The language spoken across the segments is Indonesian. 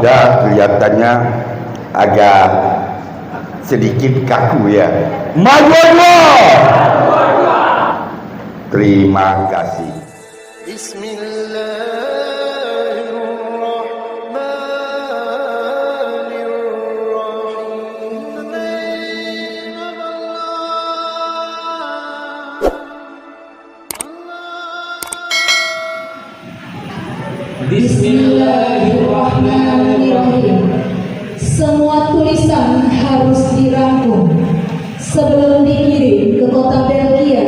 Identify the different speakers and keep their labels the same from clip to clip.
Speaker 1: Anda kelihatannya agak sedikit kaku ya. Maju Allah. Terima kasih.
Speaker 2: Bismillahirrahmanirrahim. Semua tulisan harus dirangkum sebelum dikirim ke kota Belgia.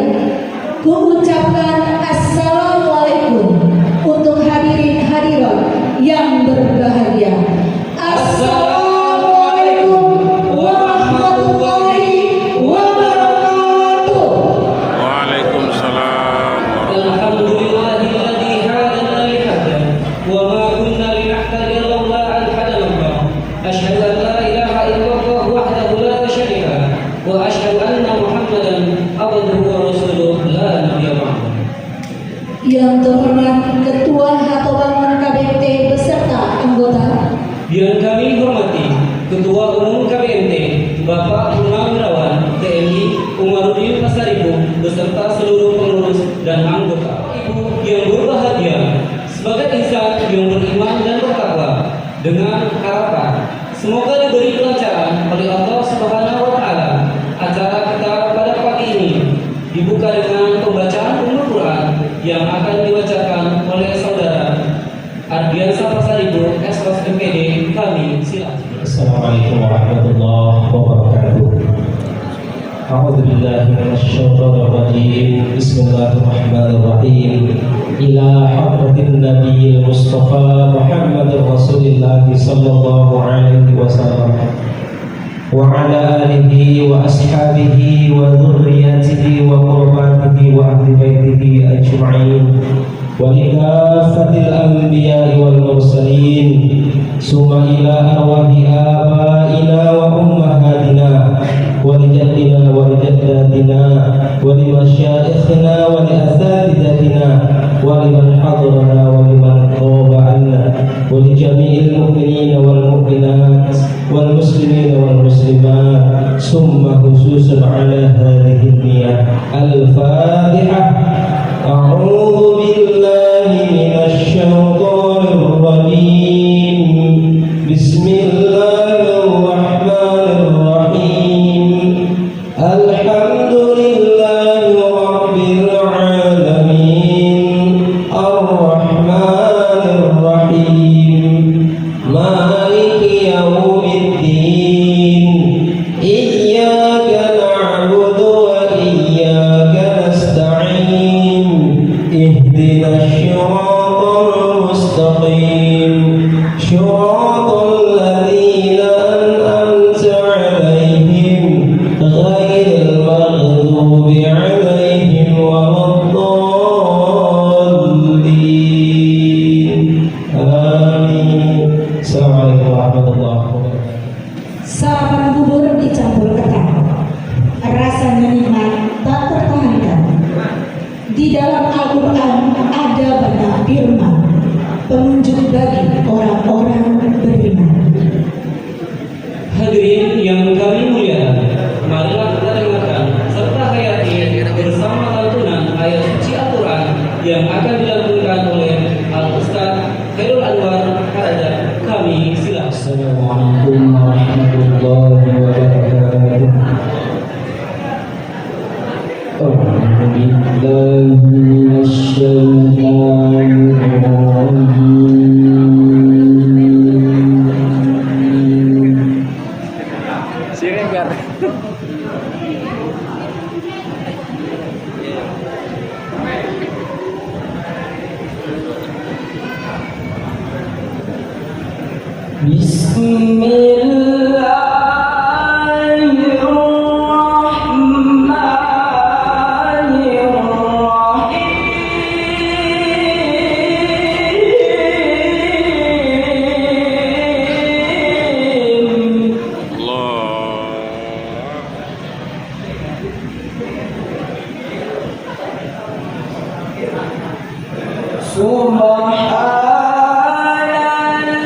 Speaker 2: Kuucapkan assalamualaikum untuk hadirin hadirat yang berbahagia. Assalamualaikum warahmatullahi wabarakatuh.
Speaker 3: Waalaikumsalam.
Speaker 4: Alhamdulillahilladzi hadana li hada wa ma kunna linahtadiya laula an hadana Allah. Asyhadu an la ilaha illallah wahdahu la syarika lah wa asyhadu anna Muhammadan abduhu wa rasuluh la nabiyya ba'dahu.
Speaker 2: Yang terhormat Ketua Hatobangun KBNT beserta anggota,
Speaker 4: Yang kami hormati Ketua Umum KBNT Bapak Purnawirawan TNI Umarudin Pasaribu beserta seluruh pengurus dan anggota. Ibu yang berbahagia, sebagai insan yang beriman dan bertakwa, dengan harapan semoga diberi kelancaran oleh Allah Subhanahu wa taala. Acara kita pada pagi ini dibuka dengan pembacaan Ummul Quran yang akan dibacakan oleh saudara Ardiansa Pasaribu Ekskos MPD. Kami silakan.
Speaker 5: Assalamualaikum warahmatullahi wabarakatuh. A'udzu billahi minasyaitonir rajim. Bismillahirrahmanirrahim. Ila hadratin nabiyil mustafa Muhammadur Rasulillah sallallahu alaihi wasallam wa ala alihi wa ashabihi wa dhurriyyatihi wa qurbatihi wa ahli baitihi ajma'in wa likafatil anbiya'i wal mursalin summa ila arwahi abaina wa ummahatina wa lijaddina wa lijaddatina wa limasyaikhina wa liasatidatina wa liman hadrana wa liman qaba anna wa lijami'il mu'minina wal mu'minat wal muslimina wal muslimat summa khususan ala hadhihi niyah al-fatihah. A'udzu billahi minasy syaithanir rajim. Bismillahirrahmanirrahim. Alhamdulillahi rabbil alamin. Ar-rahmanir rahim. Maliki yaumiddin. Iyyaka na'budu wa iyyaka nasta'in. Ihdinas siratal mustaqim. Siratal ladzina an'amta 'alaihim ghairil maghdubi 'alaihim waladdallin. Amin. Assalamualaikum warahmatullahi wabarakatuh.
Speaker 2: sarapan bubur dicampur ketan, rasanya nikmat tak tertahankan. Di dalam Al-Quran ada banyak firman penunjuk bagi orang-orang beriman.
Speaker 4: Hadirin yang kami muliakan, marilah kita dengarkan serta hayati bersama lantunan ayat suci Al-Quran yang akan dilantunkan oleh Al-Ustaz Khairul Anwar Harada. Kami silakan.
Speaker 5: Assalamualaikum warahmatullahi wabarakatuh. A'udzu billahi minasy syaithanir rajim.
Speaker 3: Siregar.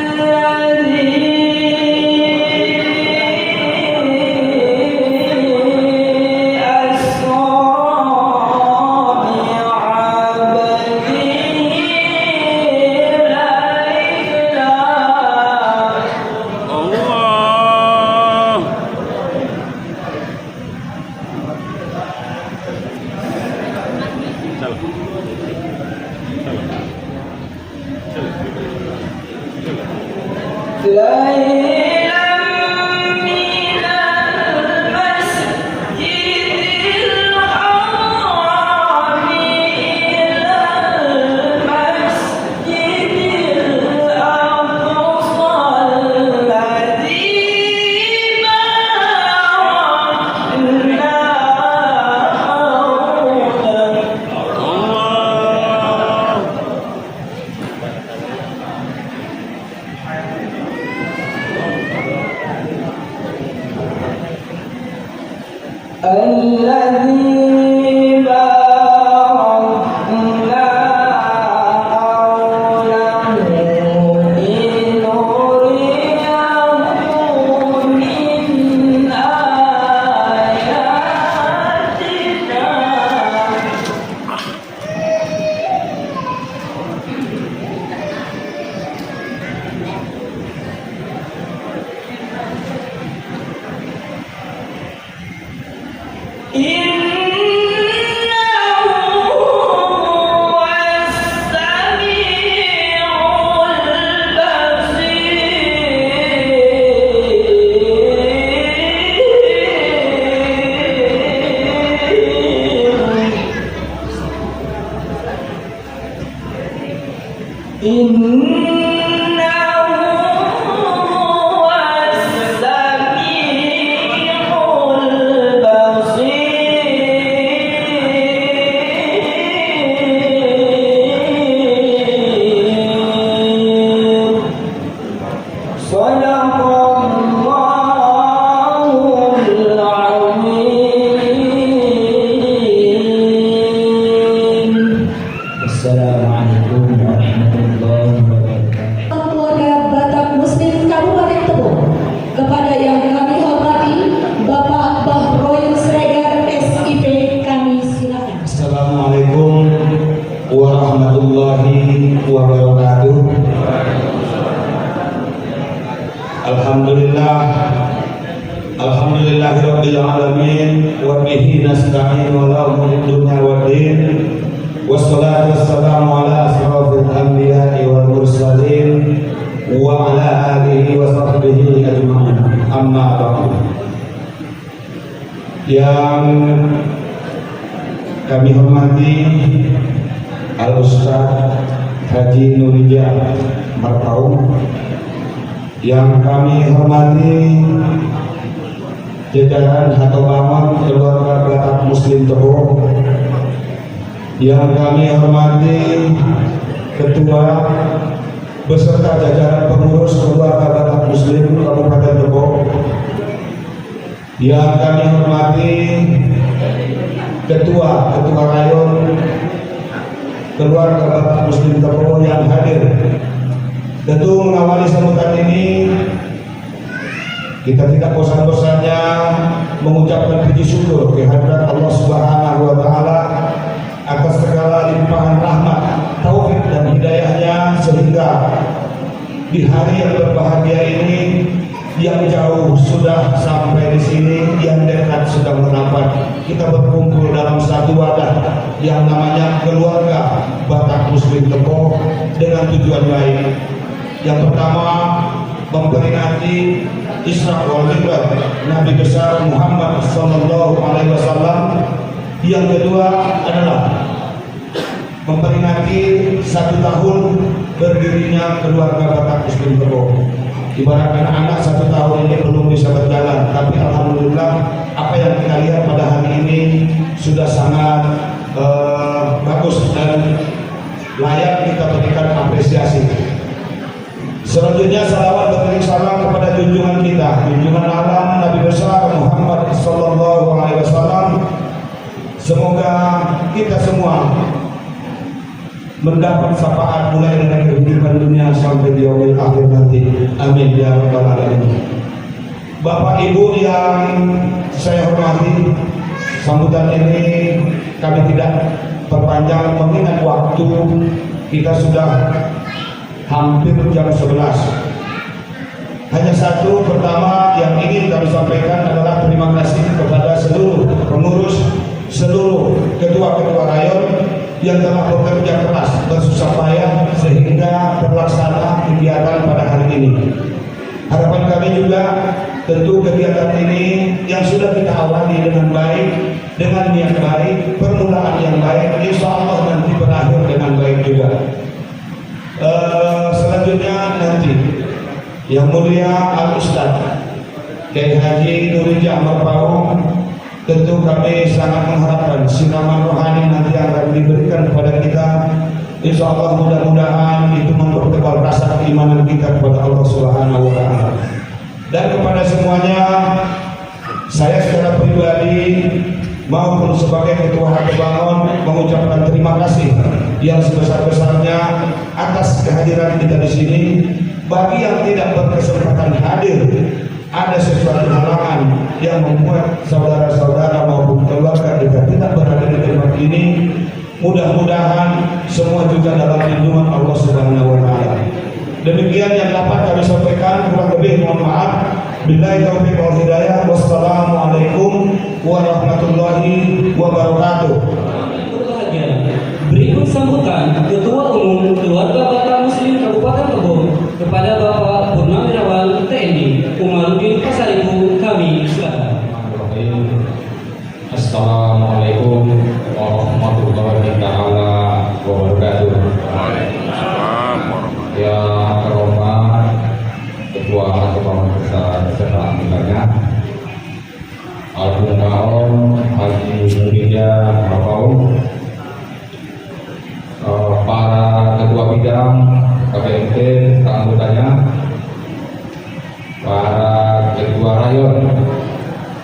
Speaker 5: Subhanalladzi Assalamualaikum warahmatullahi wabarakatuh.
Speaker 2: Keluarga Batak Muslim Kabupaten Tebo, kepada yang kami hormati Bapak Bahroyun Sregar SIP, kami silakan.
Speaker 5: Assalamualaikum warahmatullahi wabarakatuh. Alhamdulillahirabbil alamin wa bihi nasta'in wa la dunya waddin. Wassalatu wassalamu ala asrafil anbiya'i wal mursalin wa ala alihi wa sahbihi ajma'in. Amma ba'du. Yang kami hormati Al-Ustaz Haji Nurijal Marpaung, yang kami hormati jajaran Hatobaman keluarga Batak Muslim Tebo, yang kami hormati Ketua beserta jajaran pengurus keluarga Batak Muslim Kabupaten Tebo, yang kami hormati Ketua Rayon keluarga Batak Muslim Tebo yang hadir. Tentu mengawali sambutan ini, kita tidak bosan-bosannya mengucapkan puji syukur kehadirat Allah Subhanahu wa Ta'ala atas segala limpahan rahmat, taufik dan hidayahnya, sehingga di hari yang berbahagia ini, yang jauh sudah sampai di sini, yang dekat sudah merapat, kita berkumpul dalam satu wadah yang namanya keluarga Batak Muslim Tebo dengan tujuan baik. Yang pertama, memperingati Isra wal Mi'raj Nabi besar Muhammad sallallahu alaihi wasallam. Yang kedua adalah memperingati 1 tahun berdirinya keluarga Batak Muslim Tebo. Ibaratkan anak 1 tahun ini belum bisa berjalan, tapi alhamdulillah apa yang kita lihat pada hari ini sudah sangat bagus dan layak kita berikan apresiasi. Selanjutnya salawat beriring salam kepada junjungan kita, junjungan alam Nabi besar Muhammad sallallahu alaihi wasallam. Semoga kita semua mendapat syafaat mulai dari kehidupan dunia sampai di yaumil akhir nanti. Amin ya rabbal alamin. Bapak Ibu yang saya hormati, sambutan ini kami tidak perpanjang mengingat waktu kita sudah hampir jam 11. Hanya satu pertama yang ingin kami sampaikan adalah terima kasih kepada seluruh pengurus, seluruh ketua-ketua rayon yang telah bekerja keras bersusah payah sehingga terlaksana kegiatan pada hari ini. Harapan kami juga tentu kegiatan ini yang sudah kita awali dengan baik, dengan niat baik, permulaan yang baik, insya Allah nanti berakhir dengan baik juga. Selanjutnya nanti yang mulia Al-Ustaz Kiai Haji Nurijah Marpaung, tentu kami sangat mengharapkan siraman rohani nanti akan diberikan kepada kita. Insya Allah mudah-mudahan itu mempertebal rasa keimanan kita kepada Allah Subhanahu wa Ta'ala. Dan kepada semuanya, saya secara pribadi maupun sebagai Ketua Hati Bangun mengucapkan terima kasih yang sebesar-besarnya atas kehadiran kita di sini. Bagi yang tidak berkesempatan hadir, ada sesuatu halangan yang membuat saudara-saudara maupun keluarga kita tidak berada di tempat ini. Mudah-mudahan semua juga dalam lindungan Allah Subhanahu wa Ta'ala. Demikian yang dapat kami sampaikan, kurang lebih mohon maaf. Billahi taufiq wal hidayah. Wassalamualaikum warahmatullahi wabarakatuh.
Speaker 4: Berikut sambutan Ketua Umum Keluarga Batak Muslim Kabupaten Tebo kepada Bapak Purnawirawan TNI Umaruddin Pasaribu, kami silakan.
Speaker 6: Assalamualaikum warahmatullahi taala wabarakatuh. Yang terhormat Ketua Bangun Besar beserta anggotanya, Al-Mukarram Haji Nurijah Marpaung, para ketua bidang KPMT anggotanya, para ketua rayon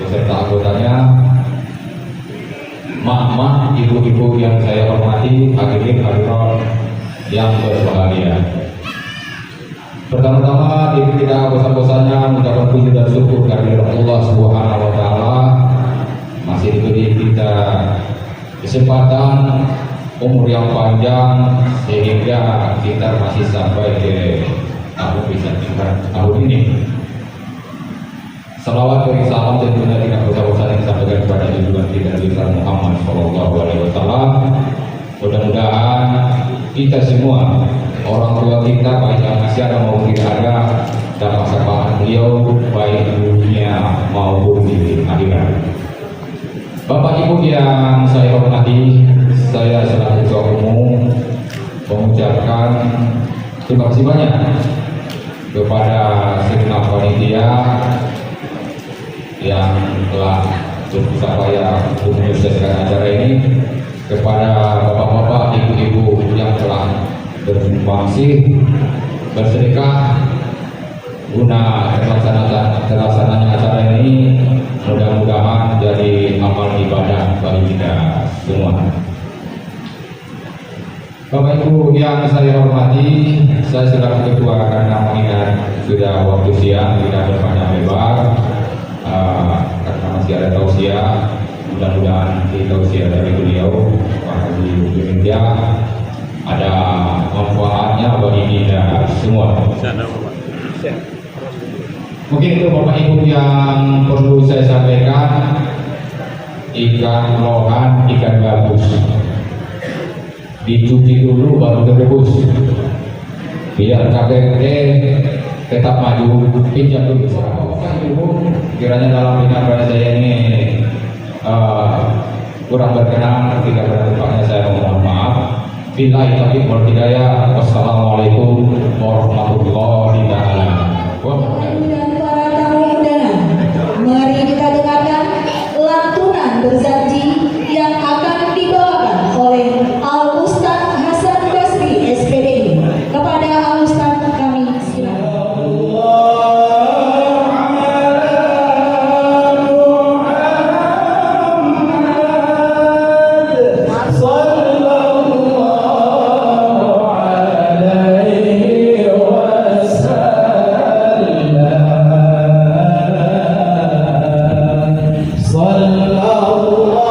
Speaker 6: beserta anggotanya, mak-mak, ibu-ibu yang saya hormati, hadirin hadirat yang berbahagia. Pertama-tama tidak bosan-bosannya mengucapkan puji dan syukur kehadirat Allah Subhanahu wa Ta'ala masih diberi kita kesempatan umur yang panjang sehingga kita masih sampai ke tahun ini. Salawat dan salam tentunya tidak bosan-bosan yang disampaikan kepada junjungan kita Nabi Muhammad SAW. Mudah-mudahan kita semua, orang tua kita, baik yang masih ada maupun tidak ada, dapat syafaat beliau baik di dunia maupun di akhirat. Bapak Ibu yang saya hormati, saya selaku Ketua Umum mengucapkan terima kasih banyak kepada segenap panitia yang telah bersusah payah untuk menyukseskan acara ini, kepada bapak-bapak, ibu-ibu yang telah bersumbangsi bersedekah guna terlaksananya acara ini. Mudah-mudahan jadi amal ibadah bagi kita semua. Bapak Ibu yang saya hormati, saya selaku ketua karena mengingat sudah waktu siang tidak berpanjang lebar, karena masih ada tausiah. Mudah-mudahan di tausiah dari beliau Pak Haji Nurijah ada manfaatnya bagi kita semua. Mungkin itu Bapak Ibu yang perlu saya sampaikan. Ikan lohan, ikan gabus dicuci dulu baru direbus biar KPMT tetap maju. Pinjam dulu Bapak Ibu, kiranya dalam penyampaian saya ini kurang berkenan, tidak bertepatnya saya mohon maaf. Billahi taufiq wal hidayah. Wassalamualaikum warahmatullahi wabarakatuh.
Speaker 2: Dan para tamu undangan, mari kita dengarkan lantunan berjanji yang akan dibawakan oleh Al-Ustaz Hasan Basri SPDI. Kepada Al-Ustaz kami silakan.
Speaker 7: صلى الله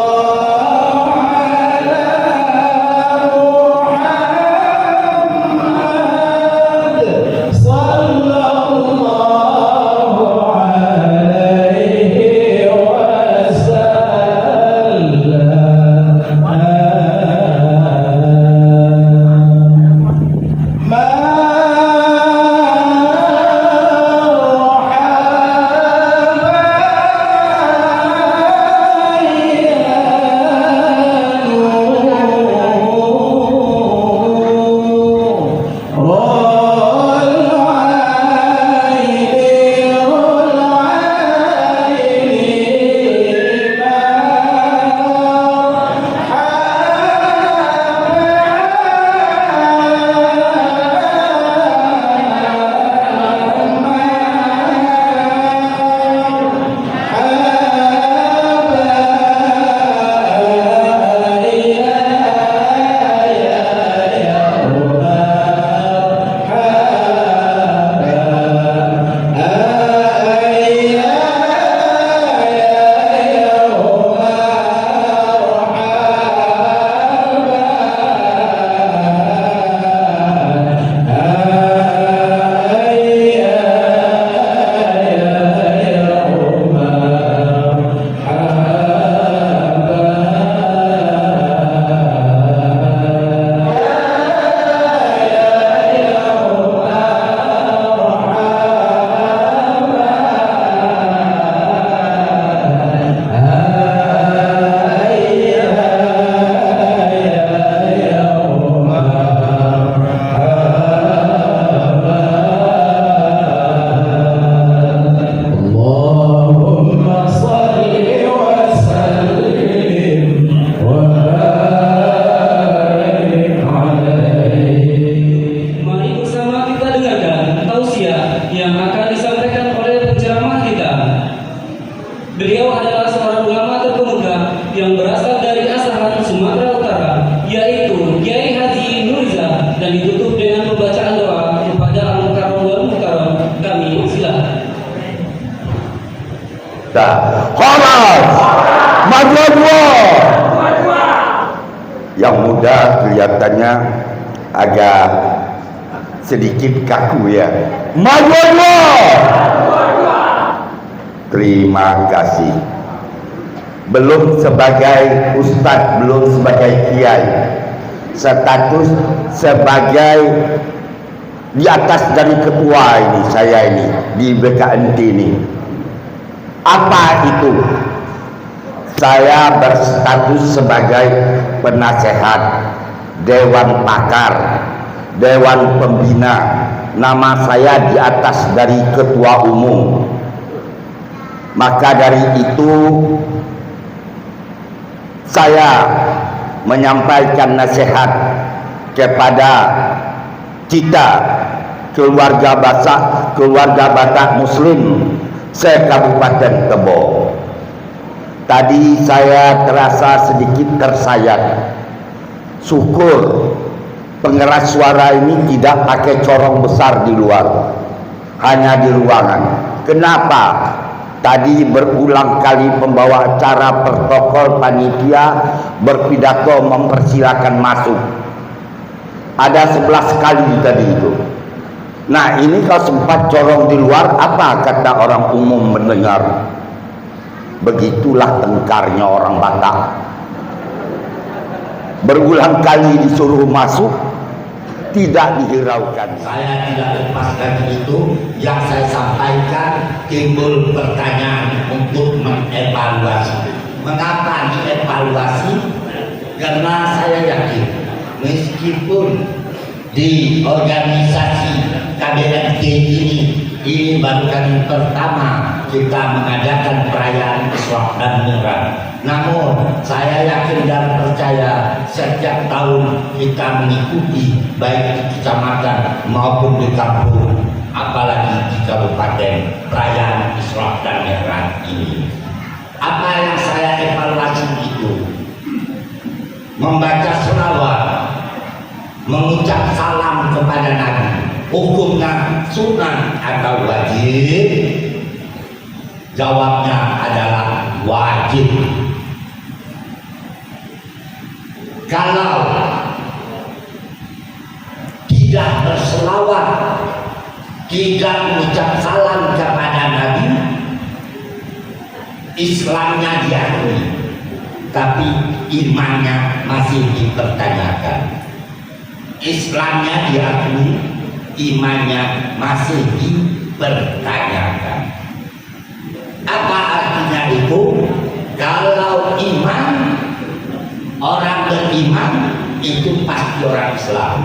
Speaker 1: agak sedikit kaku ya. Maju Allah. Terima kasih. Belum sebagai ustadz, belum sebagai kiai, status sebagai di atas dari ketua ini, saya ini di BKNT ini. Apa itu? Saya berstatus sebagai penasehat, dewan pakar, dewan pembina. Nama saya di atas dari ketua umum. Maka dari itu saya menyampaikan nasihat kepada kita keluarga Batak Muslim se-Kabupaten Tebo. Tadi saya terasa sedikit tersayat. Syukur pengeras suara ini tidak pakai corong besar di luar, hanya di ruangan. Kenapa? Tadi berulang kali pembawa acara protokol panitia berpidato mempersilakan masuk. Ada 11 kali tadi itu. Nah, ini kalau sempat corong di luar, apa kata orang umum mendengar? Begitulah tengkarnya orang Batak. Berulang kali disuruh masuk, tidak dihiraukan.
Speaker 7: Saya tidak lepaskan itu. Yang saya sampaikan, timbul pertanyaan untuk mengevaluasi. Mengapa dievaluasi? Karena saya yakin meskipun di organisasi KBNT ini baru kali pertama kita mengadakan perayaan Isra dan Mi'raj. Namun saya yakin dan percaya setiap tahun kita mengikuti baik di kecamatan maupun di kampung, apalagi di kabupaten, perayaan Isra dan Mi'raj ini. Apa yang saya evaluasi itu? Membaca selawat, mengucap salam kepada Nabi. Hukumnya sunnah atau wajib? Jawabnya adalah wajib. Kalau tidak berselawat, tidak mengucap salam kepada Nabi, Islamnya diakui, tapi imannya masih dipertanyakan. Islamnya diakui, imannya masih dipertanyakan. Apa artinya itu? Kalau iman, orang beriman itu pasti orang Islam.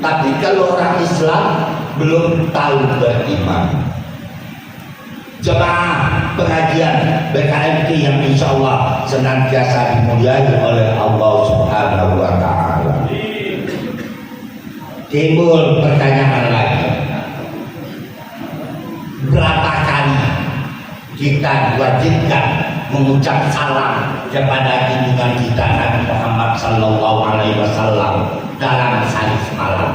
Speaker 7: Tapi kalau orang Islam belum tahu beriman. Jemaah pengajian BKMT yang insya Allah senantiasa dimuliai oleh Allah Subhanahu wa Ta'ala. Timbul pertanyaan lagi, berapa kali kita diwajibkan mengucap salam kepada junjungan kita Nabi Muhammad Sallallahu Alaihi Wasallam dalam sehari semalam?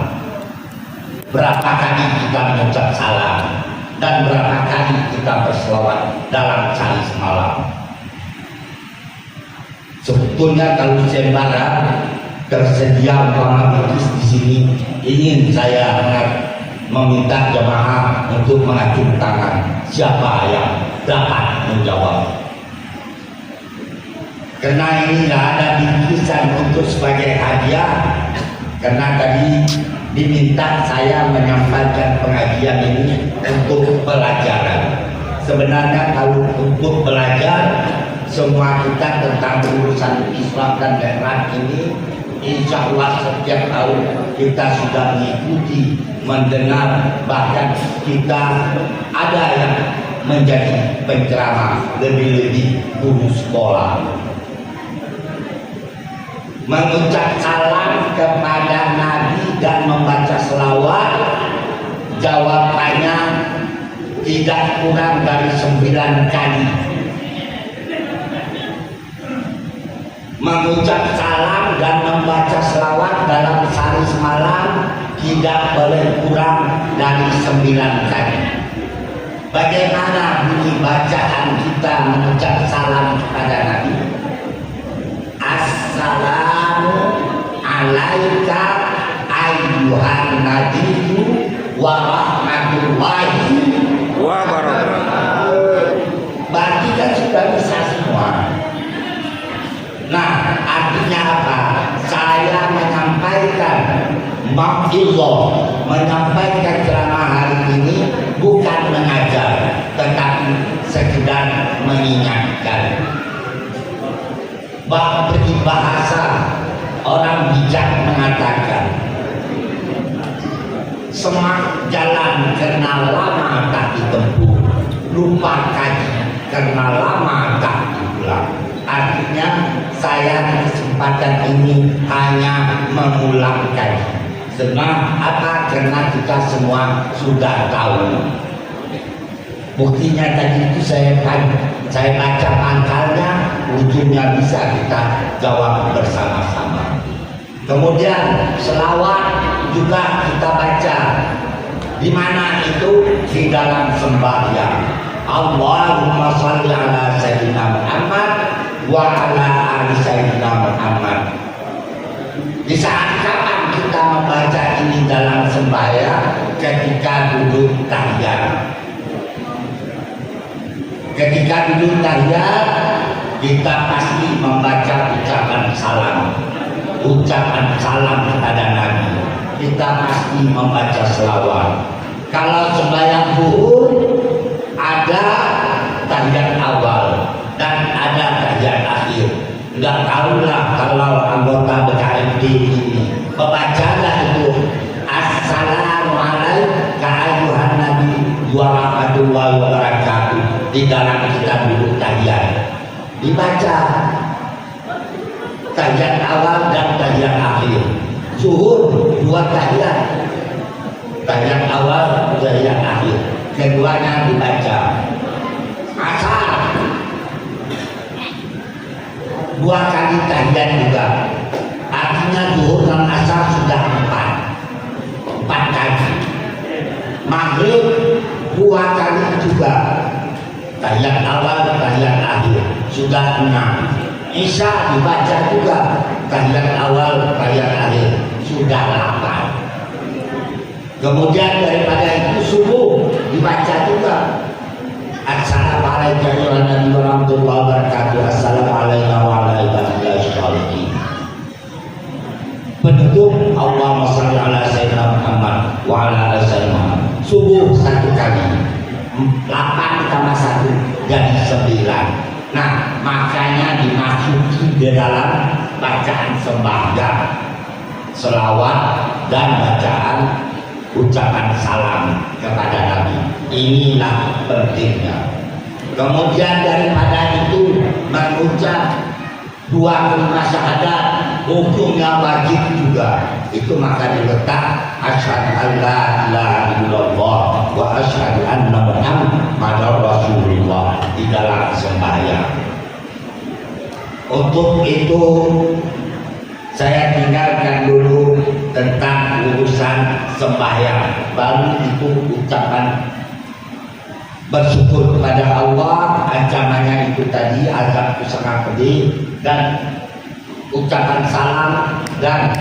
Speaker 7: Berapa kali kita mengucap salam dan berapa kali kita berselawat dalam sehari semalam? Sebetulnya kalau sembara tersedia umpama di sini, ingin saya meminta jemaah untuk mengacung tangan siapa yang dapat menjawab. Karena ini tidak ada bingkisan untuk sebagai hadiah, karena tadi diminta saya menyampaikan pengajian ini untuk pelajaran. Sebenarnya kalau untuk belajar semua kita tentang urusan Islam dan Mi'raj ini, insya Allah setiap tahun kita sudah mengikuti, mendengar, bahkan kita ada yang menjadi penceramah, lebih-lebih guru sekolah. Mengucap salam kepada Nabi dan membaca selawat, jawabannya tidak kurang dari 9 kali. Mengucap salam dan membaca selawat dalam sehari semalam tidak boleh kurang dari 9 kali. Bagaimana bunyi bacaan kita mengucap salam kepada Nabi? Assalamu alaika Assalamualaikum warahmatullahi
Speaker 3: wabarakatuh.
Speaker 7: Berarti kan sudah bisa semua. Nah, artinya apa? Saya menyampaikan mau'izah, menyampaikan ceramah hari ini bukan mengajar, tetapi sekedar mengingatkan. Bahasa orang bijak mengatakan, semak jalan karena lama tak ditempuh, lupa kaji karena lama tak diulang. Artinya saya di kesempatan ini hanya mengulang kaji. Sebab apa? Karena kita semua sudah tahu. Buktinya tadi itu saya baca pangkalnya, ujungnya bisa kita jawab bersama-sama. Kemudian selawat juga kita baca. Di mana itu? Di dalam sembahyang. Allahumma shalli ala sayyidina Muhammad wa ala ali sayyidina Muhammad. Di saat kapan kita membaca ini dalam sembahyang? Ketika duduk tahiyat. Ketika duduk tahiyat, kita pasti membaca ucapan salam. Ucapan salam kepada Nabi. Kita pasti membaca selawat. Kalau sembahyang zuhur, ada tahiyat awal dan ada tahiyat akhir. Enggak tahulah kalau anggota BKMD ini membacalah itu Assalamualaikum ayuhan Nabi wa rahmatullahi wa barakatuh di dalam kita duduk tahiyat. Dibaca tahiyat awal dan tahiyat akhir. Zuhur dua tahiyat. Tahiyat awal, tahiyat akhir. Keduanya dibaca. Asar dua kali tahiyat juga. Artinya zuhur dan asar sudah empat kali. Maghrib dua kali juga. Tahiyat awal, tahiyat akhir sudah 6. Isya dibaca juga. Tahiyat awal, tahiyat akhir sudah 8. Kemudian daripada itu subuh dibaca juga. Assalamualaikum warahmatullahi wabarakatuh. Assalamualaikum warahmatullahi wabarakatuh. Penutup Allahumma shalli ala sayyidina Muhammad wa ala ali sayyidina Muhammad. Subuh 1 kali. 8 tambah 1 jadi 9. Nah, makanya dimasuki di dalam bacaan sembahyang, selawat dan bacaan ucapan salam kepada Nabi. Inilah pentingnya. Kemudian daripada itu mengucap 2 kalimat syahadat, hukumnya wajib juga. Itu maka diletak asyhadu an la ilaha illallah wa asyhadu anna muhammadar rasulullah di dalam sembahyang. Untuk itu saya tinggalkan dulu tentang urusan sembahyang. Baru itu ucapan bersyukur kepada Allah. Ancamannya itu tadi azab sangat pedih, dan ucapan salam dan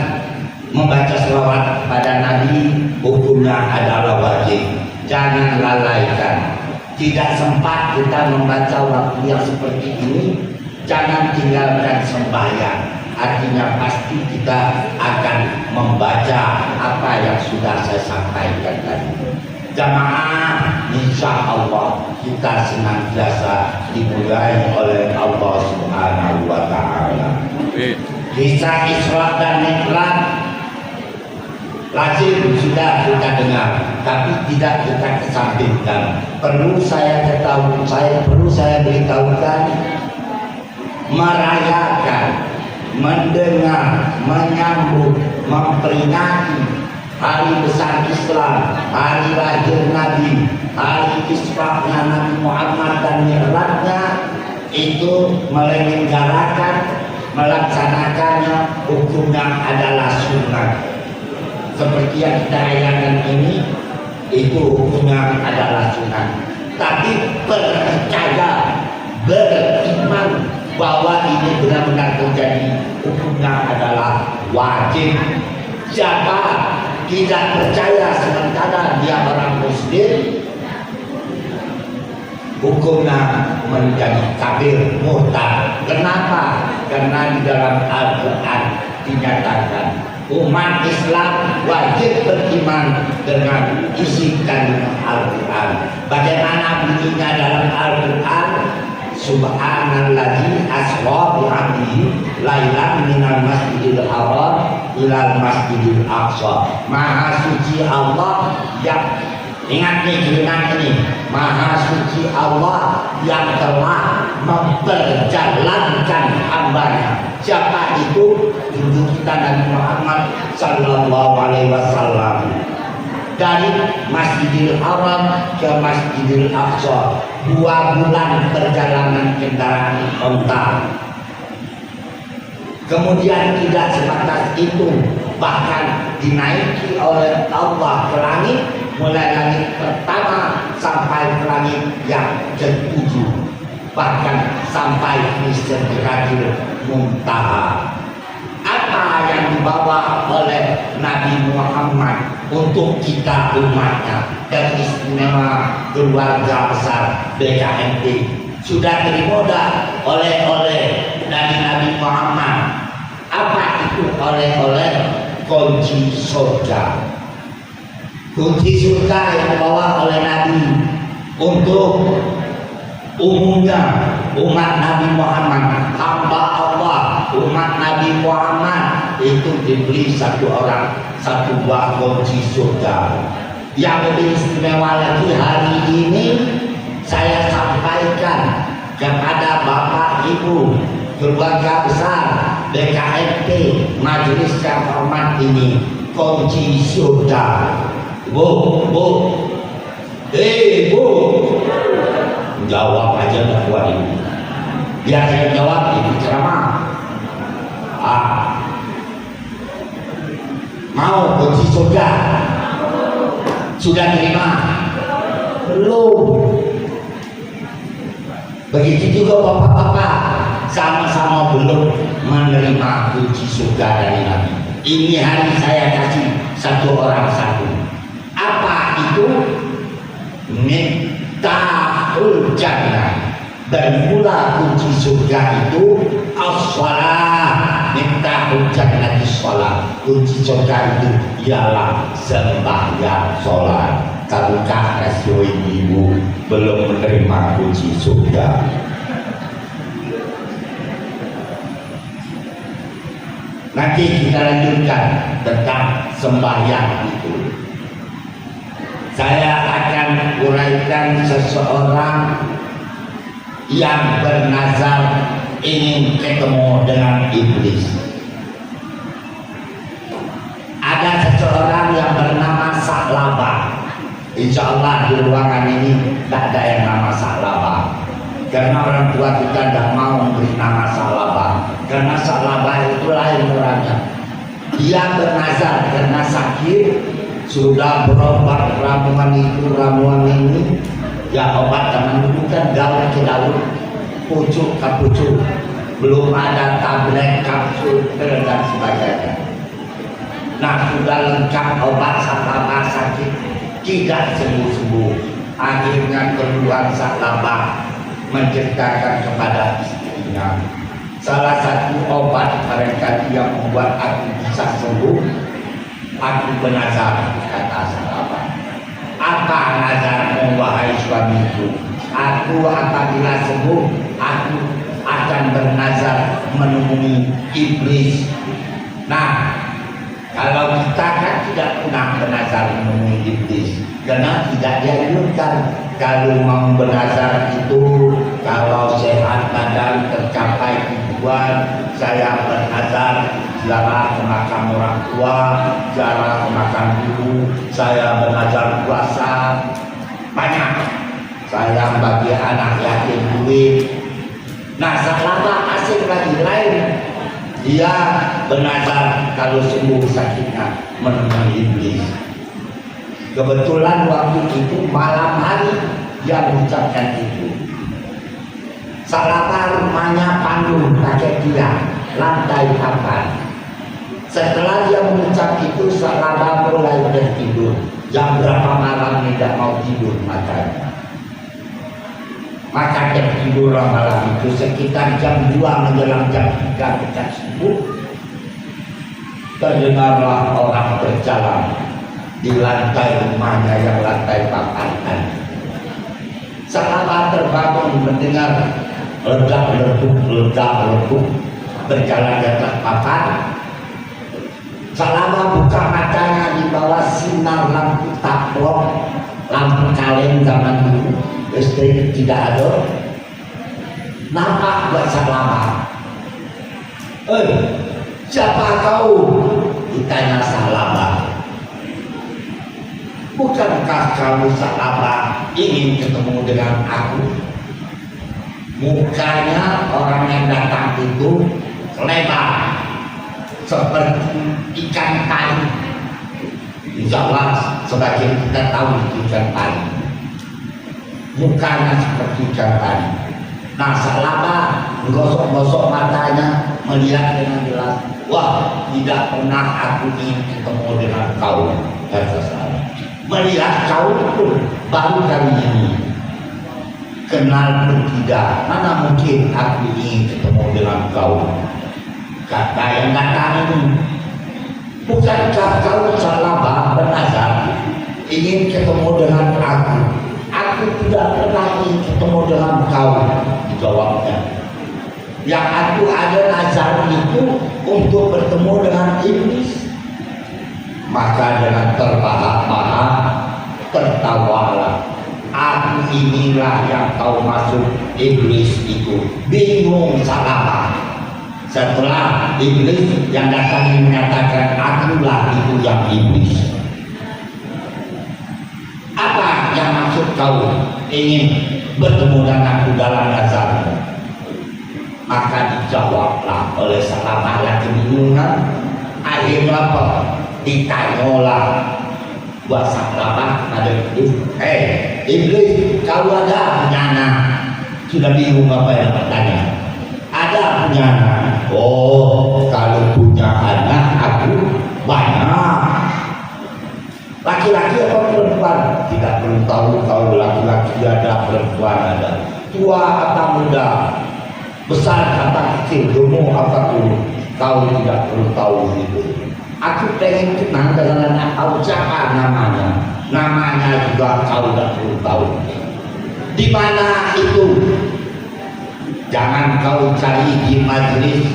Speaker 7: membaca selawat kepada Nabi hukumnya adalah wajib. Jangan lalaikan. Tidak sempat kita membaca waktu yang seperti ini, jangan tinggalkan sembahyang. Artinya pasti kita akan membaca apa yang sudah saya sampaikan tadi. Jamaah, insya Allah kita senantiasa dimuliai oleh Allah Subhanahu wa Ta'ala. Kisah Isra dan Mi'raj lazim sudah kita dengar, tapi tidak kita kesampingkan. Perlu saya beritahukan, merayakan, mendengar, menyambut, memperingati hari besar Islam, hari lahir Nabi, hari Isra-nya Nabi Muhammad dan Mi'rajnya, itu menyelenggarakan, melaksanakannya hukumnya adalah sunnah. Seperti yang kita rayakan ini, itu hukumnya adalah sunnah. Tapi percaya, beriman bahwa ini benar-benar terjadi, hukumnya adalah wajib. Siapa tidak percaya sementara dia orang muslim, hukumnya menjadi kafir murtad. Kenapa? Karena di dalam Al-Quran dinyatakan umat Islam wajib beriman dengan isi kandungan Al-Quran. Bagaimana bunyinya dalam Al-Quran? Subhanalladzi asra bi 'abdihi lailan minal masjidil haram ilal masjidil aqsa. Maha suci Allah yang, ingat nih kalimat ini, maha suci Allah yang telah memperjalankan hambanya. Siapa itu? Junjungan kita Nabi Muhammad sallallahu alaihi wasallam, dari Masjidil Haram ke Masjidil Aqsa, 2 bulan perjalanan kendaraan onta. Kemudian tidak sebatas itu, bahkan dinaiki oleh Allah ke langit, mulai langit pertama sampai ke langit yang ke-7, bahkan sampai di Sidratil Muntaha. Apa yang dibawa oleh Nabi Muhammad untuk kita umatnya dan istimewa keluarga besar BKMT sudah terimoda oleh-oleh dari Nabi Muhammad. Apa itu oleh-oleh? Kunci surga. Kunci surga yang dibawa oleh Nabi untuk umumnya umat Nabi Muhammad, hamba Allah, umat Nabi Muhammad itu diberi satu orang, satu buah kunci surga. Yang lebih istimewa lagi, hari ini saya sampaikan kepada Bapak Ibu keluarga besar BKMT majelis yang hormat ini, kunci surga. Bu, jawab aja nggak kuat ini. Biar saya jawab ini ceramah. Mau kunci surga? Sudah terima? Belum. Begitu juga bapak-bapak sama-sama belum menerima kunci surga dari Nabi. Ini hari saya kasih satu orang satu. Apa itu? Miftahul Jannah. Dan mula kunci surga itu as-shalah. Miftahul Jannah as-shalah. Kunci surga itu ialah sembahyang sholat. Tahukah rasio ibu belum menerima kunci surga? Nanti kita lanjutkan tentang sembahyang itu. Saya akan uraikan seseorang yang bernazar ingin ketemu dengan iblis. Ada seseorang yang bernama Sa'labah. Insya Allah di ruangan ini tidak ada yang nama Sa'labah, karena orang tua kita tidak mau memberi nama Sa'labah, karena Sa'labah itu lain orangnya. Dia bernazar karena sakit, sudah berobat ramuan itu ramuan ini, ya obat teman itu kan daun ke daun, pucuk ke pucuk, belum ada tablet, kapsul, pil dan sebagainya. Nah, sudah lengkap obat Sa'labah sakit, tidak sembuh-sembuh. Akhirnya keluar Sa'labah menceritakan kepada istrinya, salah satu obat barangkali yang membuat aku bisa sembuh, aku bernazar, kata Sa'labah. Apa nazarmu wahai suamiku? Aku apabila sembuh, aku akan bernazar menemui iblis. Nah, kalau kita kan tidak pernah bernazar menemui iblis, karena tidak dianjurkan. Kalau mau bernazar itu, kalau sehat badan tercapai tujuan, saya bernazar ziarah ke makam orang tua, ziarah ke makam ibu, saya bernazar puasa banyak, saya bagi anak yatim duit. Nah, Sa'labah asing lagi lain. Dia bernazar kalau sembuh sakitnya menemui iblis. Kebetulan waktu itu malam hari dia mengucapkan itu. Sa'labah rumahnya panggung pakai tiang, lantai 4. Setelah dia mengucap itu, Sa'labah mulai tidak mau tidur matanya. Maka tertidur malam itu sekitar jam 2 menjelang jam 3 dekat subuh. Terdengarlah orang berjalan di lantai rumahnya yang lantai papan. Sahabat terbangun mendengar ledak-leduk berjalan di atas papan. Selama buka matanya di bawah sinar lampu taplok, lampu kaleng zaman dulu, listrik tidak ada. Nampak buat Salama. Siapa kau? Ditanya Salama. Bukankah kamu Salama ingin ketemu dengan aku? Mukanya orang yang datang itu lebar seperti ikan tari. Insyaallah sebagian kita tahu ikan tari. Mukanya seperti ikan tari. Nah, Salama menggosok-gosok matanya, melihat dengan jelas. Wah, tidak pernah aku ingin ketemu dengan kau, kata Salama. Melihat kau pun baru kali ini. Kenal pun tidak. Mana mungkin aku ingin ketemu dengan kau? Kata yang datang ini, bukankah kau Salama bernazar ingin ketemu dengan aku? Aku tidak pernah ingin ketemu dengan kau. Dijawabnya, yang aku ada nazar itu untuk bertemu dengan iblis. Maka dengan terbahak-bahak tertawalah. Aku inilah yang kau masuk iblis itu. Bingung Salama. Setelah iblis yang datang menyatakan akulah itu yang iblis. Apa yang maksud kau ingin bertemu dengan aku dalam nazarmu? Maka dijawablah oleh Salama yang kebingungan. Akhirnya apa? Ditanyalah buat Salama pada iblis. Iblis, kau ada punya anak? Sudah bingung apa yang bertanya? Ada punya anak? Oh, kalau punya anak aku banyak. Laki-laki apa perempuan? Tidak perlu tahu kalau laki-laki ada, perempuan ada. Tua apa muda? Besar apa kecil? Gemuk apa kurus? Kau tidak perlu tahu itu. Aku pengen kenal dengan anak kau, siapa namanya? Namanya juga kau tidak perlu tahu. Di mana itu? Jangan kau cari di majelis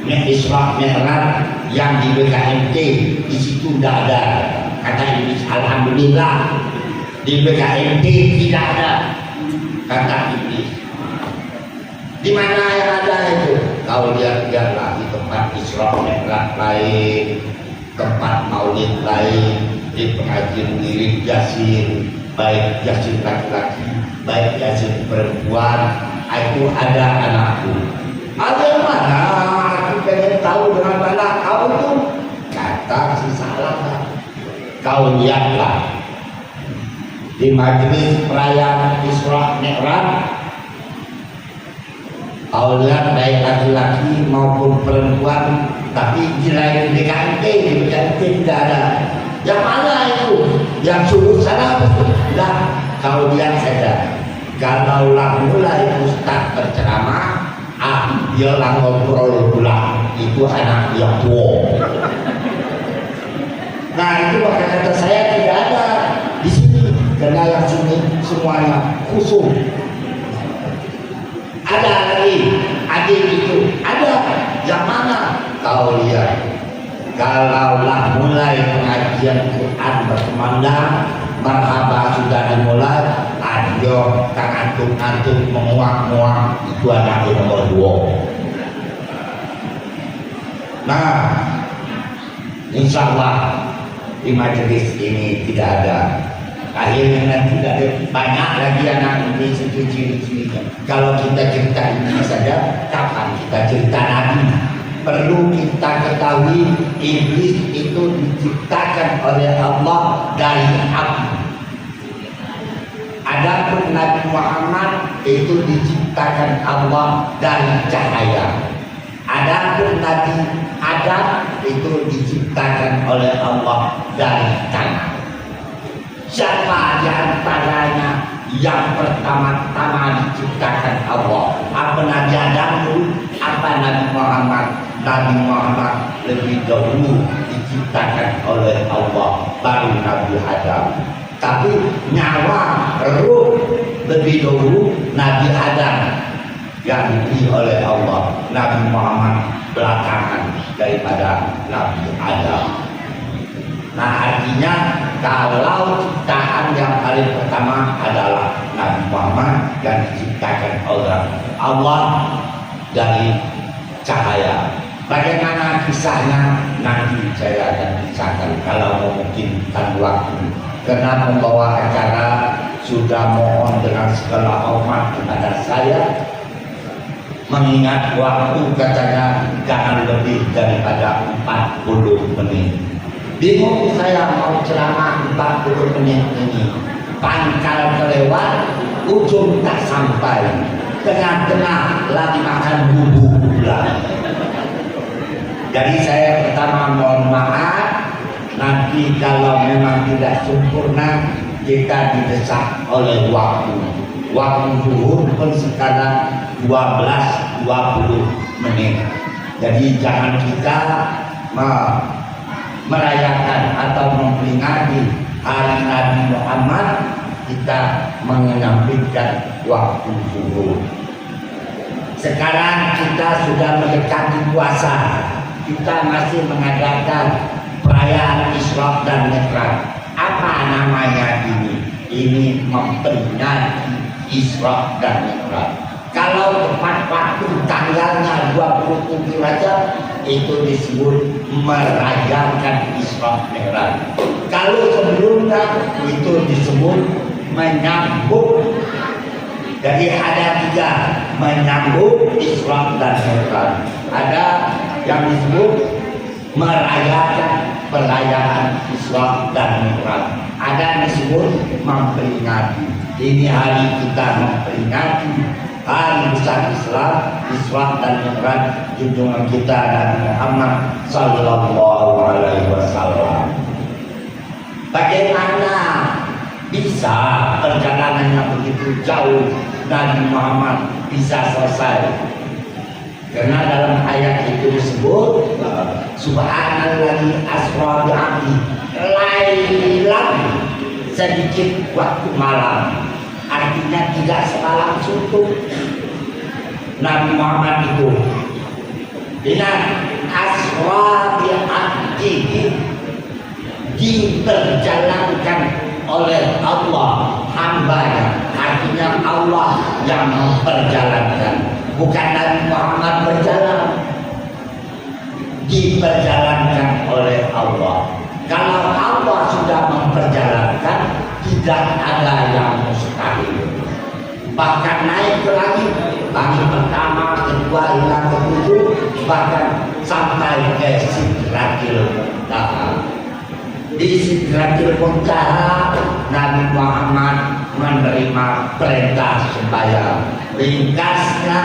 Speaker 7: Isra Mi'raj yang di BKMT, di situ tidak ada. Kata iblis, alhamdulillah di BKMT tidak ada. Kata iblis, di mana yang ada itu? Kau lihat-lihatlah di tempat Isra Mi'raj lain, tempat maulid lain, di pengajian wirid Yasin, baik Yasin laki-laki, baik Yasin perempuan, itu ada anakku. Ada yang mana? Aku pengen tahu dengan mana kau itu. Kata si Salama, kau lihatlah di majelis perayaan Isra Mi'raj, kau lihat baik laki-laki maupun perempuan, tapi di lain BKMT, di BKMT tidak ada. Yang mana itu? Yang suruh sana? Nah, kau lihat saja. Kalaulah mulai Ustaz berceramah, dialah ngobrol pula, itu anak yang tua. Nah, itu maka kata saya tidak ada di sini, karena yang sini semuanya khusus. Ada lagi, adik itu ada. Yang mana? Kau lihat, kalaulah mulai pengajian Quran berkumandang, marhaba sudah dimulai, ayo kang antum menguak-nguak, itu anak nomor 2. Nah, insya Allah di majelis ini tidak ada. Akhirnya nanti ada banyak lagi anak ini ciri-ciri. Kalau kita cerita ini saja, kapan kita cerita Nabi? Perlu kita ketahui iblis itu diciptakan oleh Allah dari api. Adapun Nabi Muhammad itu diciptakan Allah dari cahaya. Adapun Nabi Adam itu diciptakan oleh Allah dari tanah. siapa di antaranya yang pertama-tama diciptakan Allah? Apa Nabi Adam dulu? Apa Nabi Muhammad? Nabi Muhammad lebih dahulu diciptakan oleh Allah, baru Nabi Adam. Tapi nyawa ruh lebih dahulu Nabi Adam yang diberi oleh Allah. Nabi Muhammad belakangan daripada Nabi Adam. Nah, artinya kalau ciptaan yang paling pertama adalah Nabi Muhammad yang diciptakan oleh Allah dari cahaya. Bagaimana kisahnya nanti saya akan kisahkan kalau memungkinkan waktu. Karena membawa acara sudah mohon dengan segala hormat kepada saya, mengingat waktu katanya jangan lebih daripada 40 menit. Bingung saya mau ceramah 40 menit ini, pangkal kelewat, ujung tak sampai, tengah-tengah lagi makan bubuk gula. Jadi saya pertama mohon maaf, nanti kalau memang tidak sempurna kita didesak oleh waktu. Waktu zuhur pun sekarang 12:20 menit. Jadi jangan kita merayakan atau memperingati hari Nabi Muhammad, kita menyampaikan waktu zuhur. Sekarang kita sudah mendekati puasa, kita masih mengadakan perayaan Isra dan Mi'raj. Apa namanya ini? Ini memperingati Isra dan Mi'raj. Kalau tepat waktu tanggalnya 27 Rajab, itu disebut merayakan Isra Mi'raj. Kalau sebelumnya itu disebut menyambut. Jadi ada 3, menyambut Isra dan Mi'raj. Ada yang disebut merayakan perayaan Isra dan Mi'raj. Ada yang disebut memperingati. Ini hari kita memperingati hari besar Islam, Isra dan Mi'raj junjungan kita Nabi Muhammad sallallahu alaihi wasallam. Bagaimana bisa perjalanan yang begitu jauh Nabi Muhammad bisa selesai? Karena dalam ayat itu disebut subhanalladzi asra bi'abdi lailan, sedikit waktu malam, artinya tidak semalam suntuk. Nabi Muhammad itu ingat asra bi'abdi, diperjalankan oleh Allah hambanya, artinya Allah yang memperjalankan, bukan Nabi Muhammad berjalan, diperjalankan oleh Allah. Kalau Allah sudah memperjalankan, tidak ada yang mustahil. Bahkan naik ke langit, langit pertama, kedua, hingga ketujuh, bahkan sampai ke Sidratil Muntaha. Di Sidratil Muntaha, Nabi Muhammad menerima perintah sembahyang. Ringkasnya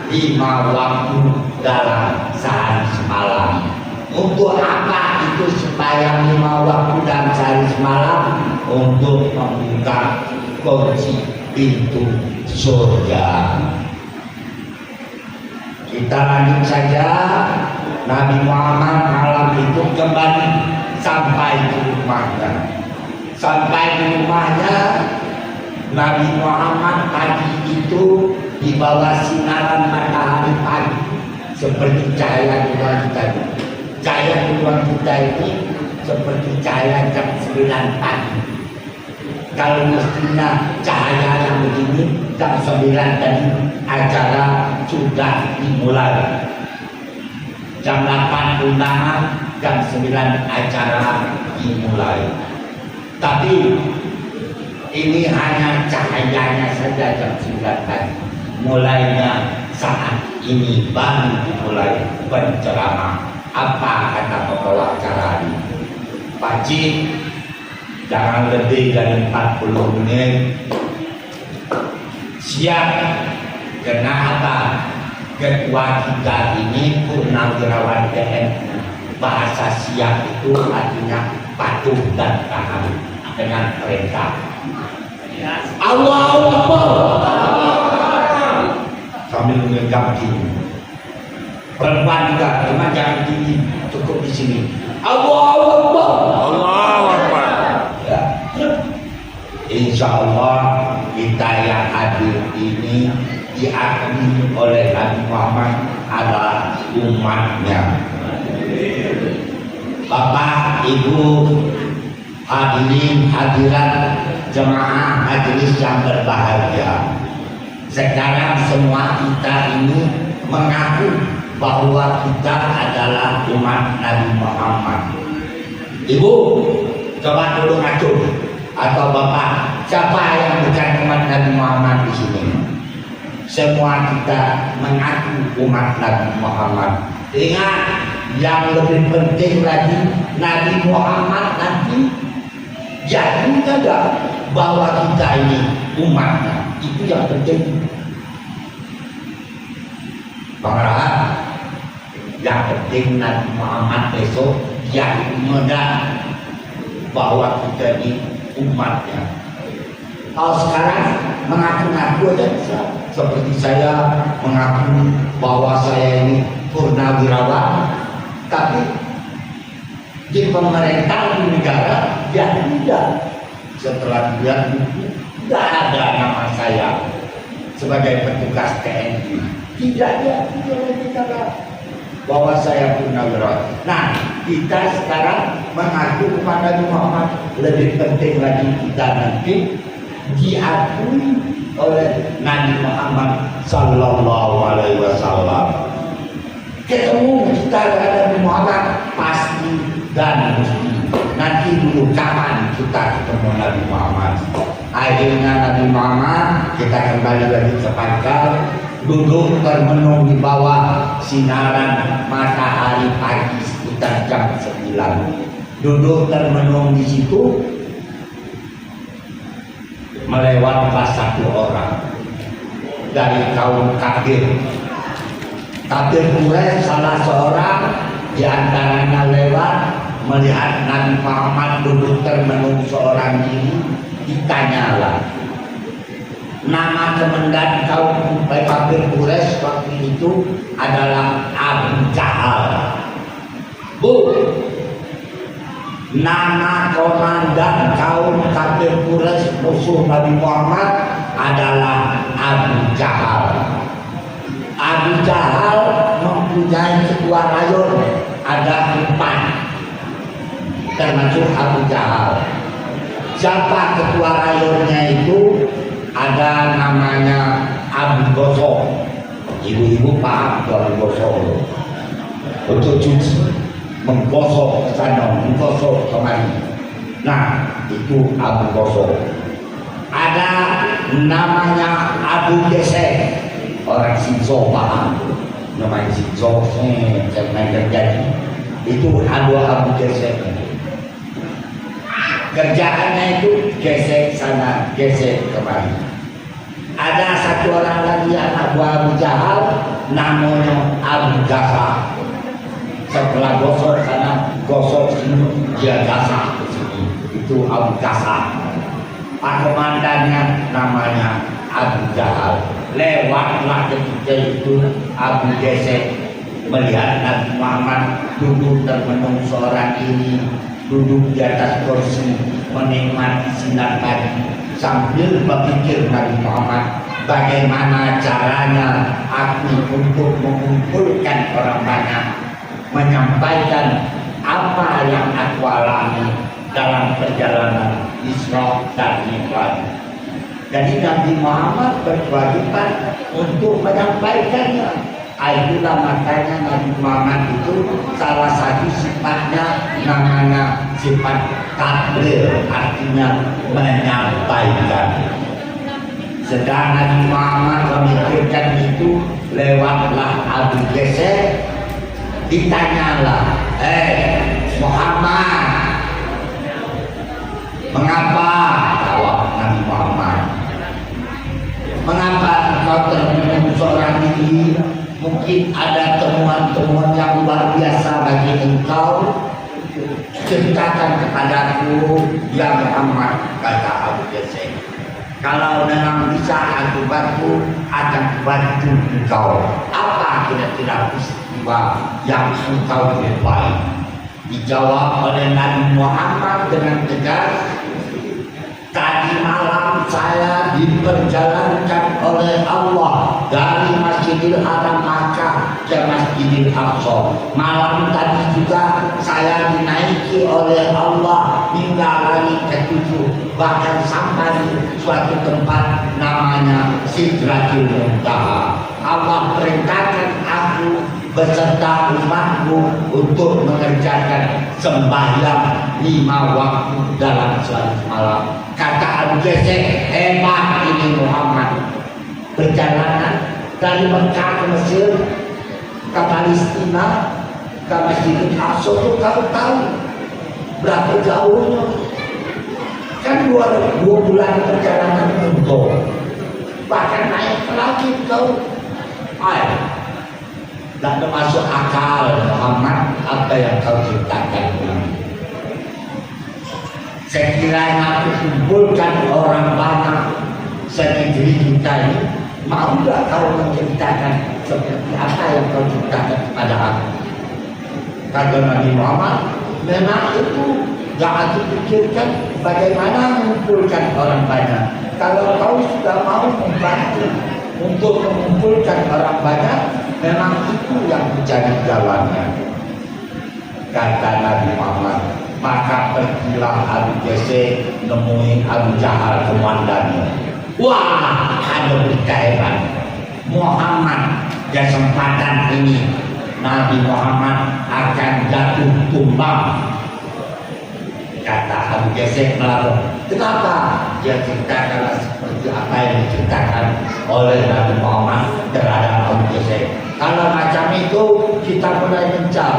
Speaker 7: 5 waktu dalam sehari semalam. Untuk apa itu sembahyang 5 waktu dalam sehari semalam? Untuk membuka kunci pintu surga. Kita lanjut saja. Nabi Muhammad malam itu kembali sampai di rumahnya. Sampai di rumahnya, Nabi Muhammad pagi itu di bawah sinaran matahari pagi, seperti cahaya tubuh kita. Cahaya tubuh kita ini seperti cahaya jam 9 pagi. Kalau mestinya cahaya yang begini jam 9 tadi acara sudah dimulai. Jam 8 undangan, jam 9 acara dimulai. Tapi ini hanya cahayanya saja jam 9 pagi. Mulainya saat ini baru dimulai penceramah. Apa kata pembawa acara ini? Pak Cik, jangan lebih dari 40 menit. Siap. Karena apa? Ketua kita ini Purnawirawan TNI. Bahasa siap itu artinya patuh dan tahan. dengan perintah. Allahu Akbar. Sambil memegang gini. Perempuan juga, cuma jangan tinggi, cukup di sini. Allahu Akbar.
Speaker 3: Allahu Akbar.
Speaker 7: Ya. Insya Allah kita yang hadir ini diakui oleh Nabi Muhammad adalah umatnya. Bapak, Ibu, hadirin hadirat jemaah majelis yang berbahagia. Sekarang semua kita ini mengaku bahwa kita adalah umat Nabi Muhammad. Ibu, coba dulu ngacu, atau Bapak, siapa yang bukan umat Nabi Muhammad di sini? Semua kita mengaku umat Nabi Muhammad. Ingat, yang lebih penting lagi, Nabi Muhammad nanti yakin tidak bahwa kita ini umatnya. Itu yang penting. Bang Rahat, yang penting Nabi Muhammad besok yakin tidak bahwa kita ini umatnya. Kalau sekarang mengaku-ngaku aja bisa. Seperti saya mengaku bahwa saya ini purnawirawan, tapi di pemerintah di negara ya tidak. Setelah dilihat itu tidak ada nama saya sebagai petugas TNI. Tidak ada negara bahwa saya purnawirawan. Nah, kita sekarang mengaku kepada Muhammad. Lebih penting lagi kita nanti diakui oleh Nabi Muhammad Sallallahu Alaihi Wasallam. Ketemu kita dengan Nabi Muhammad pasti dan mesti. Nanti dulu kapan kita ketemu Nabi Muhammad? Akhirnya Nabi Muhammad kita kembali lagi ke pangkal, duduk termenung di bawah sinaran matahari pagi sekitar jam 9. Duduk termenung di situ. Melewatlah satu orang dari kaum kafir. Kafir Quraisy salah seorang di antaranya lewat melihat Nabi Muhammad duduk termenung seorang diri, ditanyalah. Nama komandan kaum kafir Quraisy waktu itu adalah Abu Jahal. Bu, nama komandan kaum kafir Quraisy musuh Nabi Muhammad adalah Abu Jahal. Abu Jahal mempunyai ketua rayon ada 4, termasuk Abu Jahal. Siapa ketua rayonnya itu? Ada namanya Abu Gosok. Ibu-ibu paham Abu Gosok? Untuk cuci, menggosok ke sana, menggosok kemari. Nah, itu Abu Gosok. Ada namanya Abu Gesek, orang Sinzo paham. Namanya Sinzo, saya terjadi. Itu ada Abu Gesek. Kerjaannya itu gesek sana, gesek kemari. Ada satu orang lagi anak buah Abu Jahal, namanya Abu Gasa. Setelah gosok sana, gosok sini, dia gasa ke sini. Itu Abu Gasa. Pak komandannya namanya Abu Jahal. Lewatlah ketika itu Abu Gesek melihat Nabi Muhammad duduk termenung seorang ini, duduk di atas kursi menikmati sinar pagi sambil berpikir Nabi Muhammad, bagaimana caranya aku untuk mengumpulkan orang banyak, menyampaikan apa yang aku alami dalam perjalanan Isra dan Mi'raj. Jadi Nabi Muhammad berkewajiban untuk menyampaikannya. Itulah makanya Nabi Muhammad itu salah satu sifatnya namanya sifat tabligh, artinya menyampaikan. Sedang Nabi Muhammad memikirkan itu, lewatlah Abu Gesek, ditanyalah, Muhammad, mengapa? Jawab Nabi Muhammad, mengapa engkau termenung seorang diri? Mungkin ada temuan-temuan yang luar biasa bagi engkau. ceritakan kepadaku ya Muhammad, kata Abu Yazid. Kalau memang bisa aku bantu, akan bantu engkau. Apa kira-kira peristiwa yang engkau jumpai? Dijawab oleh Nabi Muhammad dengan tegas, tadi malam saya diperjalankan oleh Allah dari Masjidil Haram Makkah ke Masjidil Aqsa. Malam tadi juga saya dinaiki oleh Allah hingga langit ke-7, bahkan sampai di suatu tempat namanya Sidratul Muntaha. Allah perintahkan aku beserta umatku untuk mengerjakan sembahyang 5 waktu dalam suatu malam. Kata Abu Yazid, hebat ini Muhammad. Perjalanan dari Mekah ke Mesir, ke Palestina, ke Masjidil Aqsa itu kamu tahu berapa jauhnya? Kan 2 bulan perjalanan untuk, bahkan naik lagi kau. Tidak masuk akal Muhammad apa yang kau ceritakan ini. Sekiranya aku kumpulkan orang banyak segini kita ini, mau nggak kau menceritakan seperti apa yang kau ceritakan kepada aku? Kata Nabi Muhammad, memang itu gak aku pikirkan bagaimana mengumpulkan orang banyak. Kalau kau sudah mau membantu untuk mengumpulkan orang banyak, memang itu yang menjadi jalannya. Kata Nabi Muhammad, maka pergilah Abu Yazid nemuin Abu Jahal komandannya. Wah, ada berita hebat. Muhammad kesempatan ini Nabi Muhammad akan jatuh tumbang. Kata Abu Yazid melapor. Kenapa? Dia ceritakan seperti apa yang diceritakan oleh Nabi Muhammad terhadap Abu Yazid. Kalau macam itu kita mulai mencar.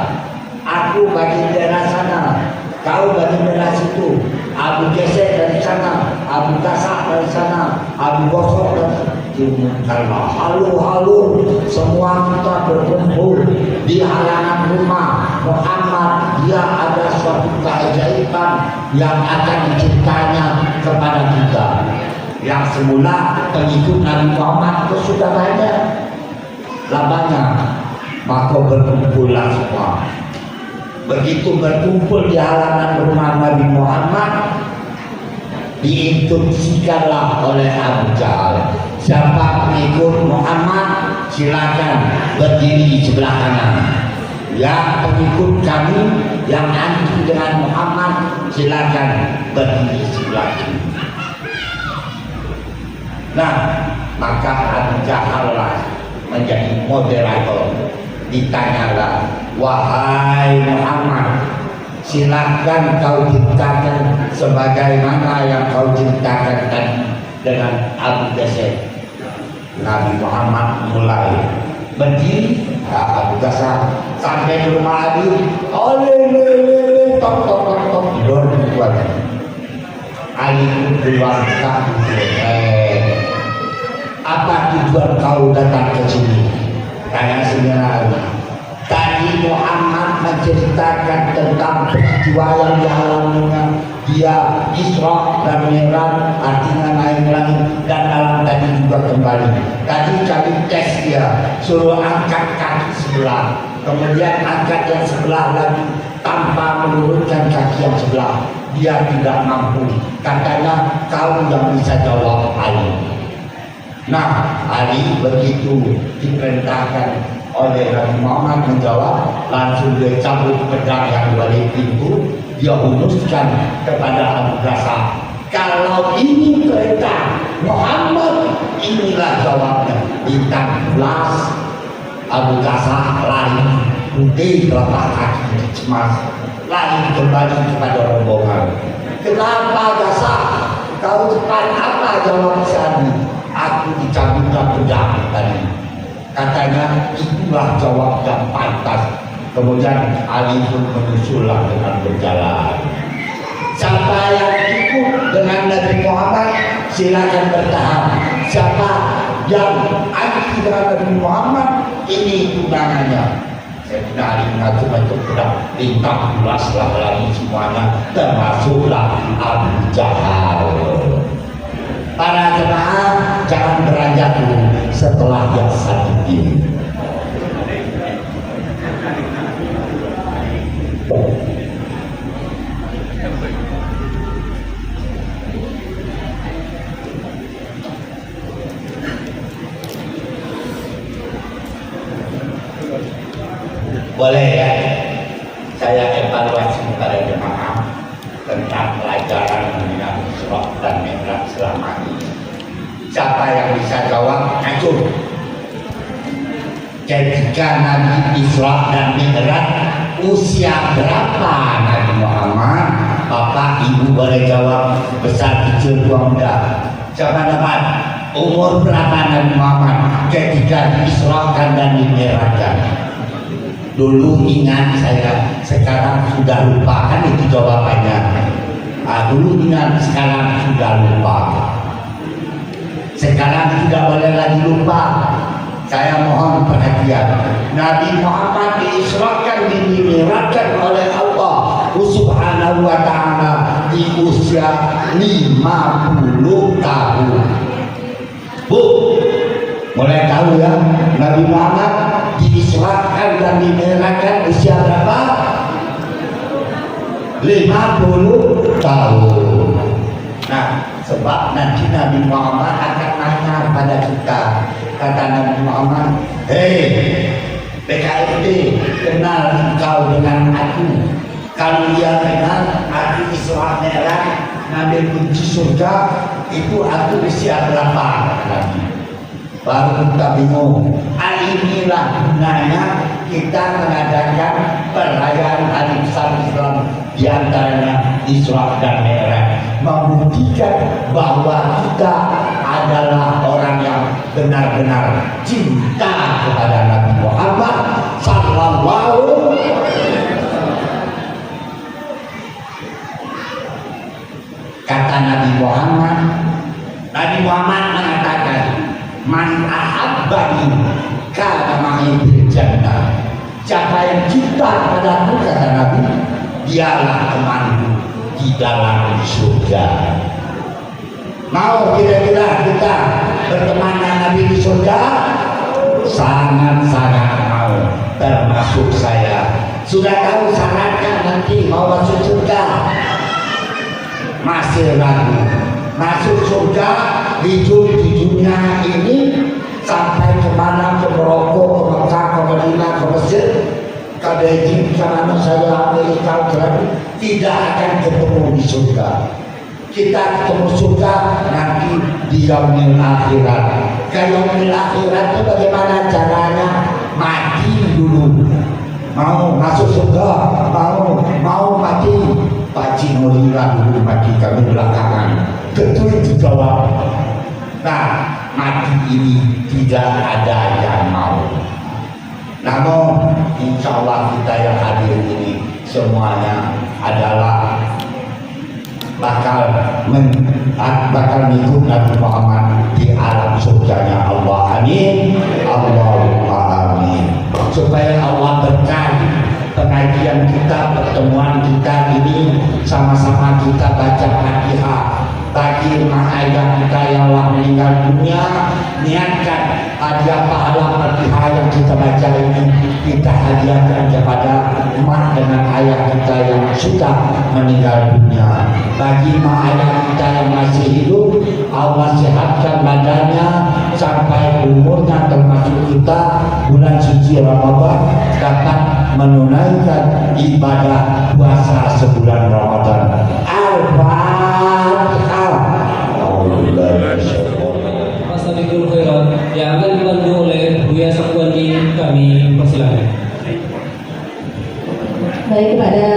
Speaker 7: Aku bagi daerah sana, kau bagi daerah situ. Abu Yazid dari sana, Abu Tasah dari sana, Abu Bosok dari situ. Kalau halu-halu semua kita berkumpul di halaman rumah Muhammad, dia ada suatu keajaiban yang akan diceritakannya kepada kita. Yang semula pengikut Nabi Muhammad itu sudah banyak, banyak, maka berkumpullah semua. Begitu berkumpul di halaman rumah Nabi Muhammad, diinstruksikanlah oleh Abu Jahal, siapa pengikut Muhammad silakan berdiri di sebelah kanan. Yang pengikut kami yang anti dengan Muhammad silakan berdiri di sebelah kiri. Nah, maka Abu Jahal lah menjadi moderator. Ditanyalah, wahai Muhammad, silakan kau ceritakan sebagaimana yang kau ceritakan tadi dengan Abu Yazid. Nabi Muhammad mulai berdiri, Abu Tasah sampai di rumah Ali, tok dor buat Ali keluar kaki. Apa tujuan kau datang ke sini? Tanya sebenarnya. Tadi Muhammad menceritakan tentang peristiwa yang dialaminya. Dia Isra dan Mi'raj, artinya naik langit, dan dalam tadi juga kembali. Tadi kami tes dia, suruh angkat kaki sebelah, kemudian angkat yang sebelah lagi tanpa menurunkan kaki yang sebelah. Dia tidak mampu. Katanya kau yang bisa jawab Ali. Nah, Ali begitu diperintahkan oleh Nabi Muhammad menjawab, langsung dia cabut pedang yang balik pintu, dia hunuskan kepada Abu Tasah. Kalau ini perintah Muhammad, inilah jawabnya. Bintang belas, Abu Tasah lari putih telapak kaki cemas, lari kembali kepada rombongan. Kenapa Tasah? Kau cepat apa jawab saya? Aku dicabutkan pedang tadi. Katanya itulah jawab yang pantas. Kemudian Ali pun menyusullah dengan berjalan. Siapa yang ikut dengan Nabi Muhammad silakan bertahan. Siapa yang anti dengan Nabi Muhammad, ini tunangannya. Sayyidina Ali macam-macam pedang lintang pulaslah lagi semuanya, termasuklah Abu Jahal. Para jemaah jangan beranjak dulu setelah yang satu ini. Boleh ya, saya evaluasi kepada jemaah tentang pelajaran mengenai Isra dan Mi'raj selama ini. Siapa yang bisa jawab? Ayo. Ketika Nabi Isra dan Mi'raj, usia berapa Nabi Muhammad? Bapak Ibu boleh jawab, besar kecil tua muda. Siapa dapat? Umur berapa Nabi Muhammad ketika diisrakan dan dimi'rajkan? Dulu ingat saya, sekarang sudah lupa, kan itu jawabannya. Dulu ingat, sekarang sudah lupa. Sekarang tidak boleh lagi lupa. Saya mohon perhatian. Nabi Muhammad diisrakan, dimi'rajkan oleh Allah Subhanahu wa ta'ala di usia 50 tahun. Bu, mulai tahu ya, Nabi Muhammad diisrakan dan dimi'rajkan usia berapa? 50 tahun. Nah, sebab nanti Nabi Muhammad akan nanya pada kita. Kata Nabi Muhammad, hei PKID, kenal engkau dengan aku? Kalau dia kenal aku Isra Mi'raj, ngambil kunci surga, itu aku usia berapa? Baru kita bingung. Inilah gunanya kita mengadakan perayaan hari besar Islam, diantaranya Isra dan Mi'raj, membuktikan bahwa kita adalah orang yang benar-benar cinta kepada Nabi Muhammad sallallahu. Kata Nabi Muhammad mengatakan, man ahabbani kana ma'i fil jannah. Siapa yang cinta padaku, kata Nabi, dialah temanku di dalam surga. Mau kira-kira kita berteman dengan Nabi di surga? Sangat-sangat mau, termasuk saya. Sudah tahu syaratnya nanti mau masuk surga? Masih ragu. Masuk surga hidup di dunia ini sampai kemana, ke Maroko, ke Mekah, ke Madinah, ke Mesir, ke Beijing, ke mana saya Amerika, tidak akan ketemu di surga. Kita ketemu surga nanti di yaumil akhirat. Ke yaumil akhirat itu bagaimana caranya? Mati dulu. Mau masuk surga, mau mati. Pak Cinolilah dulu mati, kami belakangan. Betul itu jawab. Nah, mati ini tidak ada yang mau. Namun insya Allah kita yang hadir ini semuanya adalah bakal mengikut Nabi Muhammad di alam surganya Allah. Amin. Allahumma amin. Supaya Allah berkahi pengajian kita, pertemuan kita ini, sama-sama kita baca Fatihah bagi mak ayah kita yang telah meninggal dunia. Niatkan hadiah pahala Fatihah yang kita baca ini kita hadiahkan kepada mak dengan ayah kita yang sudah meninggal dunia. Bagi mak ayah kita yang masih hidup, Allah sehatkan badannya sampai umurnya, termasuk kita bulan suci Ramadan dapat menunaikan ibadah puasa sebulan Ramadan. Al-Fatihah.
Speaker 4: Assalamualaikum khairan yang akan dibantu oleh Buya Sakwandi, kami persilakan.
Speaker 2: Baik, kepada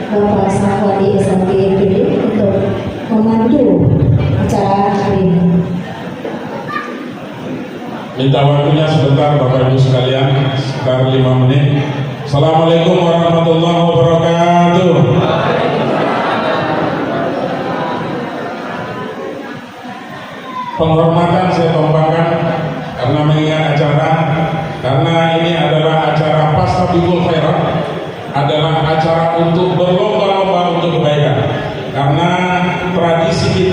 Speaker 2: Bapak Sakwandi SMPD untuk memandu acara hari ini.
Speaker 8: Minta waktunya sebentar Bapak Ibu sekalian, sekitar 5 menit. Assalamualaikum warahmatullahi wabarakatuh. Penghormatan saya tumpahkan karena mengingat acara, karena ini adalah acara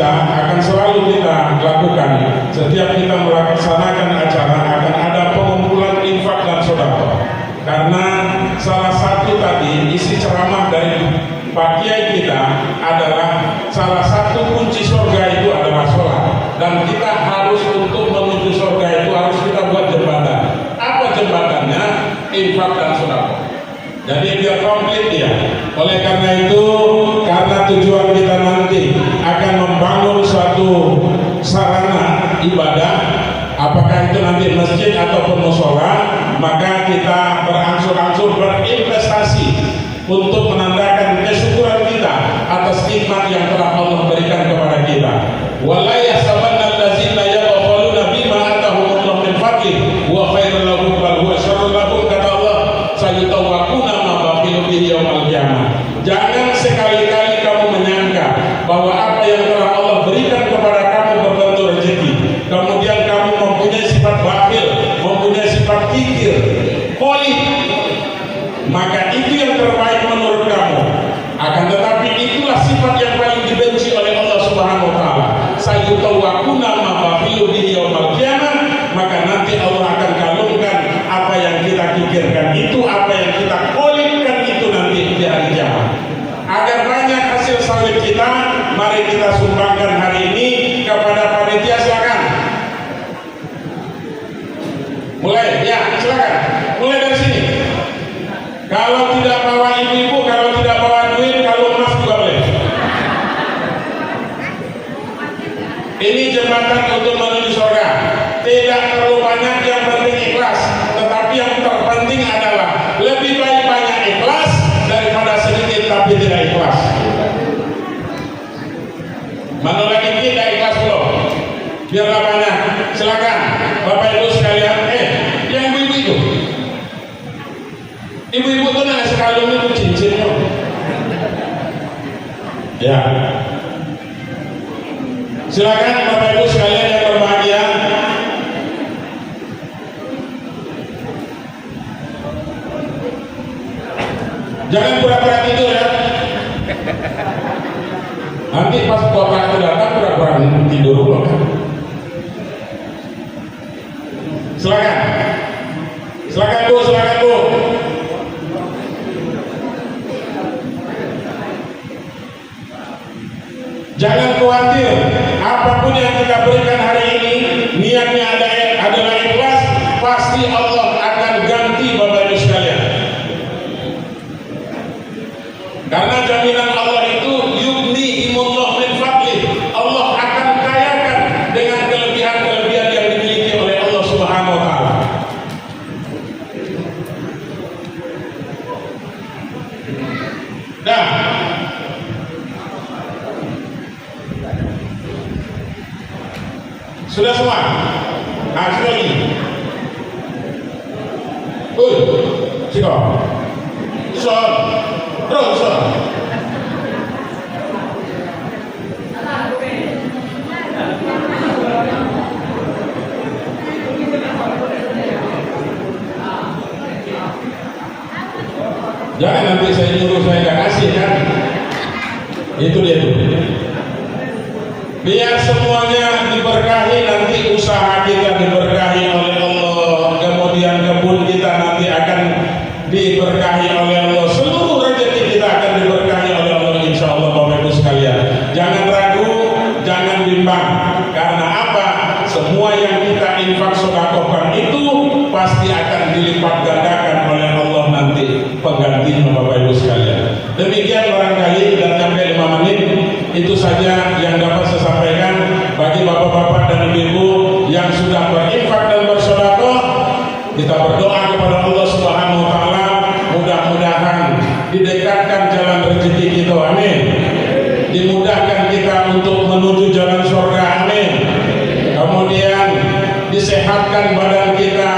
Speaker 8: kita akan selalu kita lakukan. Setiap kita melaksanakan acara akan ada pengumpulan infak dan sedekah. Karena salah satu tadi isi ceramah dari Pak Kiai kita adalah salah satu kunci surga itu adalah sholat, dan kita harus untuk menuju surga itu harus kita buat jembatan. Apa jembatannya? Infak dan sedekah. Jadi biar komplit dia. Oleh karena itu, karena tujuan kita nanti akan membangun suatu sarana ibadah, apakah itu nanti masjid ataupun mushola, maka kita berangsur-angsur berinvestasi untuk menandakan kesyukuran kita atas nikmat yang telah Allah berikan kepada kita. Wala yahsabanna allazina yabkhuluna bima atahumullahu min fadlihi wa khairul lahum bal huwa syarrul lahum, kata Allah, sayutawaquna ma bakhilu bihi yaumil qiyamah. Jangan sekali-kali kamu menyangka bahwa apa yang telah Allah berikan kepada kamu berbentuk rezeki, kemudian kamu mempunyai sifat bakhil, mempunyai sifat kikir, kolik, maka itu yang terbaik menurut kamu. Akan tetapi itulah sifat yang paling dibenci oleh Allah Subhanahu wa taala. Sayutawaquna ma bakhilu bihi yaumil qiyamah, maka nanti Allah akan kalungkan apa yang kita pikirkan itu, apa yang kita kolikkan itu nanti di hari kiamat. Agar banyak hasil sawit kita, mari kita sumbangkan hari ini kepada panitia. Silakan. Mulai, ya silakan. Mulai dari sini. Kalau tidak bawa ibu-ibu, kalau tidak bawa duit, kalau emas juga boleh. Ini jembatan untuk menuju surga. Tidak terlalu banyak, yang penting ikhlas. Tetapi yang terpenting adalah lebih baik banyak ikhlas daripada sedikit tapi tidak ikhlas. Mana lagi tidak ikhlas belum? Biarlah banyak. Silakan Bapak Ibu sekalian. Yang ibu-ibu itu, ibu-ibu itu nggak sekalung itu cincin. Ya. Silakan Bapak Ibu sekalian yang berbahagia. Jangan pura-pura tidur ya. Nanti pas bapak itu datang pura-pura tidur dulu. Silakan. Silakan Bu, silakan Bu. Jangan khawatir, apapun yang kita berikan hari ini, niatnya adalah ikhlas, pasti Allah akan ganti Bapak Ibu sekalian. Karena jaminan Allah itu yughnihimullah min fadlih. Allah akan kayakan dengan kelebihan-kelebihan yang dimiliki oleh Allah Subhanahu wa taala. Nah, sudah semua? Nah, sudah lagi. Ciko. Son. Terus, son. Jangan nanti saya nyuruh saya nggak kasih kan? Itu dia tuh. Biar semuanya diberkahi, nanti usaha kita diberkahi oleh Allah, kemudian kebun kita nanti akan diberkahi oleh Allah, seluruh rezeki kita akan diberkahi oleh Allah insya Allah. Bapak Ibu sekalian, jangan ragu, jangan bimbang. Karena apa? Semua yang kita infak sedekahkan itu pasti akan dilipat gandakan oleh Allah nanti penggantinya Bapak Ibu sekalian. Demikian barangkali, dan sampai 5 menit itu saja yang dapat saya sampaikan bagi bapak-bapak dan ibu-ibu yang sudah berinfak dan bersedekah. Kita berdoa kepada Allah Subhanahu wa taala, mudah-mudahan didekatkan jalan rezeki kita, amin. Dimudahkan kita untuk menuju jalan surga, amin. Kemudian disehatkan badan kita,